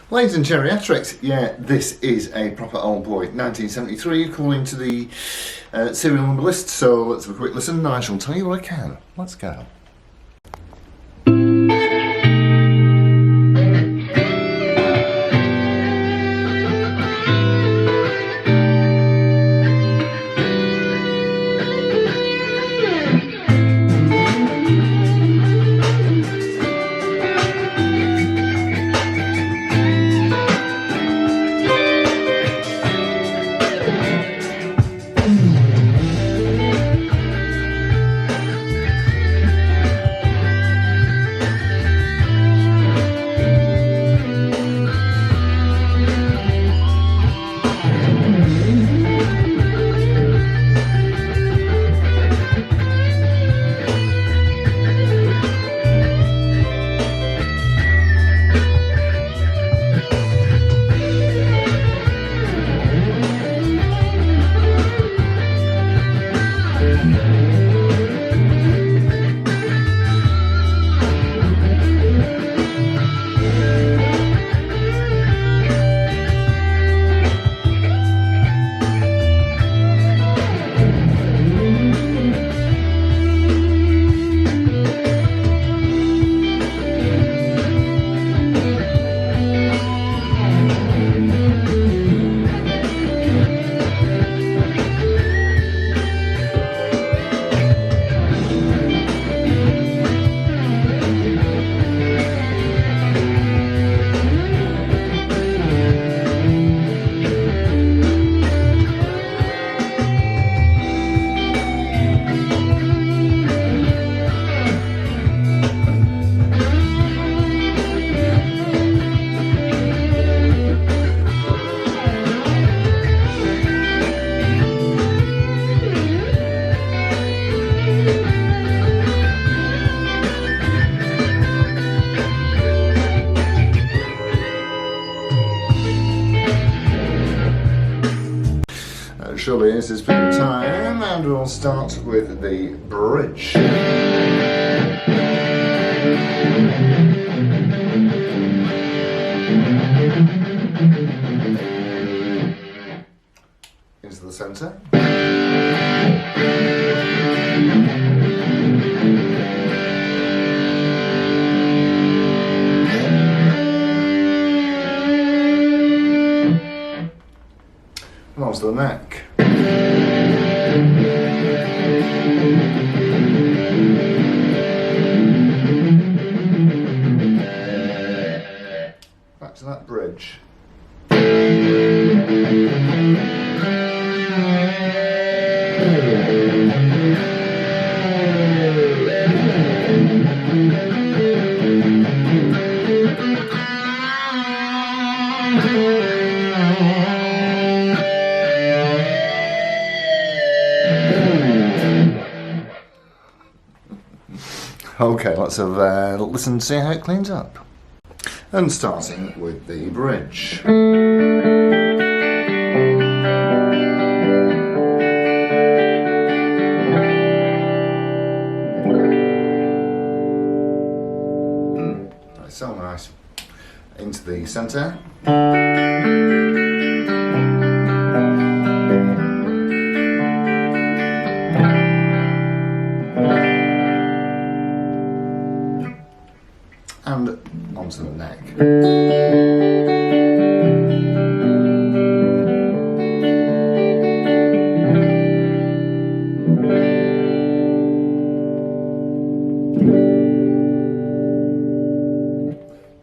Ladies and geriatrics, yeah, this is a proper old boy. 1973, according to the serial number list, so let's have a quick listen and I shall tell you what I can. Let's go. Surely this is been time, and we'll start with the bridge. Into the centre. And onto the neck. Back to that bridge. Okay, let's have a listen and see how it cleans up. And starting with the bridge. That's so nice. Into the centre. And onto the neck.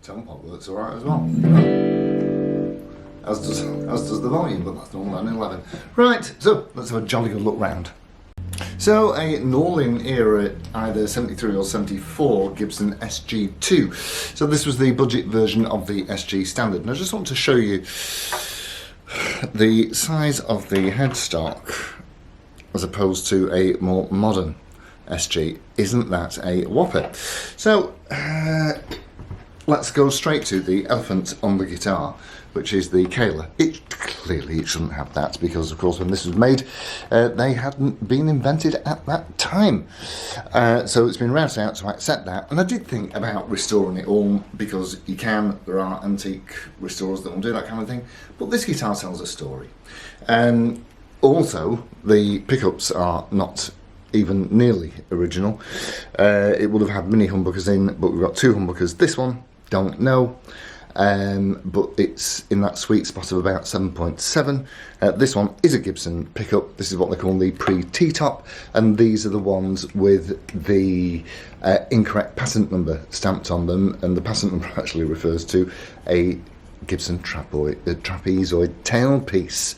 Tone pot works alright as well. As does the volume, but that's normal 911. Right, so let's have a jolly good look round. So a Norlin era, either 73 or 74 Gibson SGii. So this was the budget version of the SG standard. And I just want to show you the size of the headstock as opposed to a more modern SG. Isn't that a whopper? So let's go straight to the elephant on the guitar, which is the Kahler. Clearly it shouldn't have that because, of course, when this was made, they hadn't been invented at that time. So it's been routed out to accept that. And I did think about restoring it all because you can. There are antique restorers that will do that kind of thing. But this guitar tells a story. Also, the pickups are not even nearly original. It would have had mini humbuckers in, but we've got 2 humbuckers. This one, don't know, but it's in that sweet spot of about 7.7. This one is a Gibson pickup. This is what they call the pre-T-top, and these are the ones with the incorrect patent number stamped on them, and the patent number actually refers to a Gibson trapezoid tailpiece.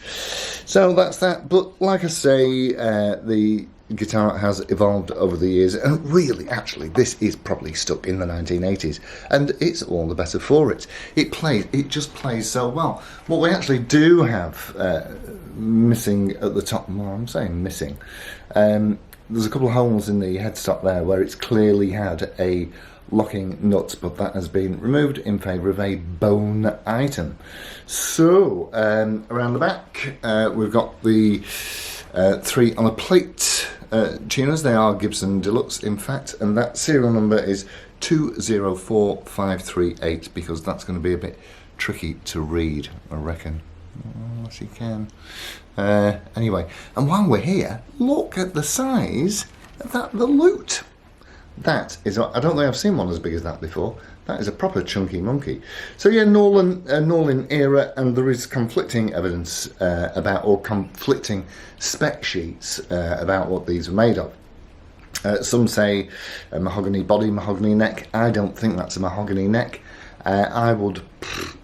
So that's that. But like I say, the guitar has evolved over the years, and really, actually, this is probably stuck in the 1980s, and it's all the better for it. It just plays so well. What we actually do have missing at the top, well, I'm saying missing, there's a couple of holes in the headstock there where it's clearly had a locking nut, but that has been removed in favour of a bone item. So around the back we've got the 3 on a plate tuners. They are Gibson Deluxe, in fact, and that serial number is 204538 because that's going to be a bit tricky to read, I reckon. Unless you can. Anyway, and while we're here, look at the size of the loot. That is, I don't think I've seen one as big as that before. That is a proper chunky monkey. So yeah, Norlin era, and there is conflicting evidence or conflicting spec sheets about what these are made of. Some say a mahogany body, mahogany neck. I don't think that's a mahogany neck. I would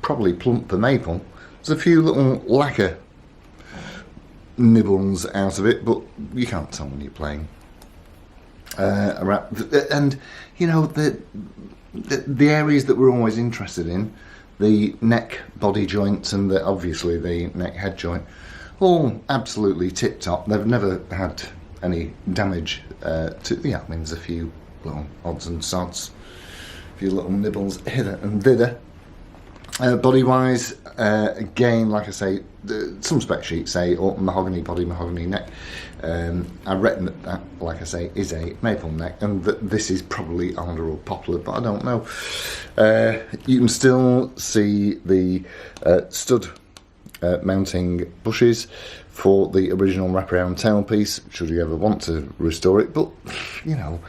probably plump for maple. There's a few little lacquer nibbles out of it, but you can't tell when you're playing. And you know, the areas that we're always interested in, the neck body joints and obviously the neck head joint, all absolutely tip top. They've never had any damage I mean, there's a few little odds and sods, a few little nibbles hither and thither. Body wise, again, like I say, some spec sheets say mahogany body, mahogany neck. I reckon that, like I say, is a maple neck, and that this is probably alder or poplar, but I don't know. You can still see the stud mounting bushes for the original wraparound tailpiece, should you ever want to restore it, but, you know,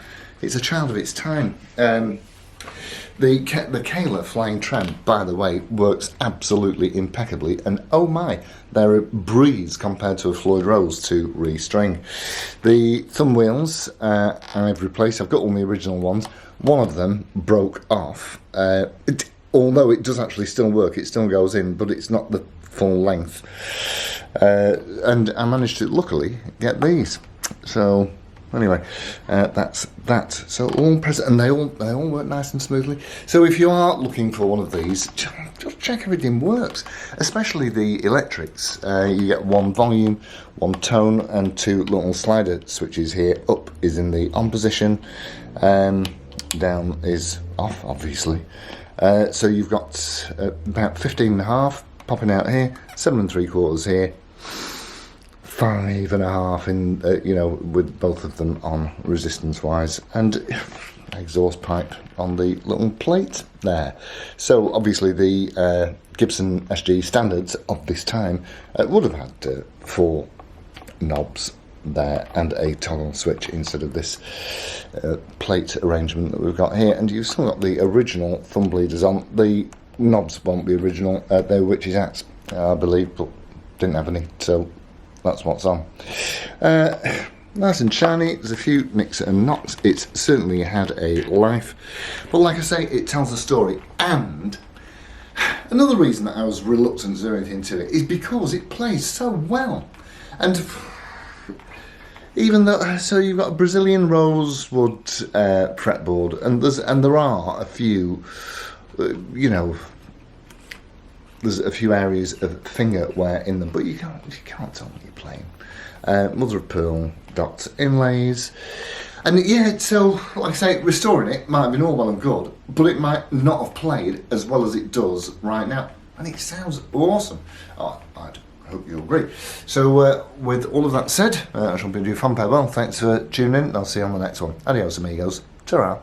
it's a child of its time. The Kahler Flying Tramp, by the way, works absolutely impeccably, and oh my, they're a breeze compared to a Floyd Rose to restring. The thumb wheels I've replaced. I've got all the original ones. One of them broke off. Although it does actually still work, it still goes in, but it's not the full length. And I managed to, luckily, get these. So anyway, that's that. So all present, and they all work nice and smoothly. So if you are looking for one of these, just check everything works, especially the electrics. You get 1 volume, 1 tone, and 2 little slider switches here. Up is in the on position, down is off, obviously. So you've got about 15.5 popping out here, 7 3/4 here, 5.5 in, you know, with both of them on resistance wise, and exhaust pipe on the little plate there. So obviously the Gibson SGii standards of this time would have had 4 knobs there and a toggle switch instead of this plate arrangement that we've got here, and you've still got the original thumb bleeders on. The knobs won't be original, they're witches' hats, I believe, but didn't have any, so that's what's on. Nice and shiny. There's a few nicks and knocks. It's certainly had a life, but like I say, it tells a story. And another reason that I was reluctant to do anything to it is because it plays so well. And even though, so you've got a Brazilian rosewood fretboard, and there are a few, you know, there's a few areas of finger wear in them, but you can't tell when you're playing. Mother of pearl dot inlays. And yeah, so, like I say, restoring it might have been all well and good, but it might not have played as well as it does right now. And it sounds awesome. Oh, I'd hope you agree. So, with all of that said, I shall bid you fun farewell. Thanks for tuning in, and I'll see you on the next one. Adios, amigos. Ta-ra.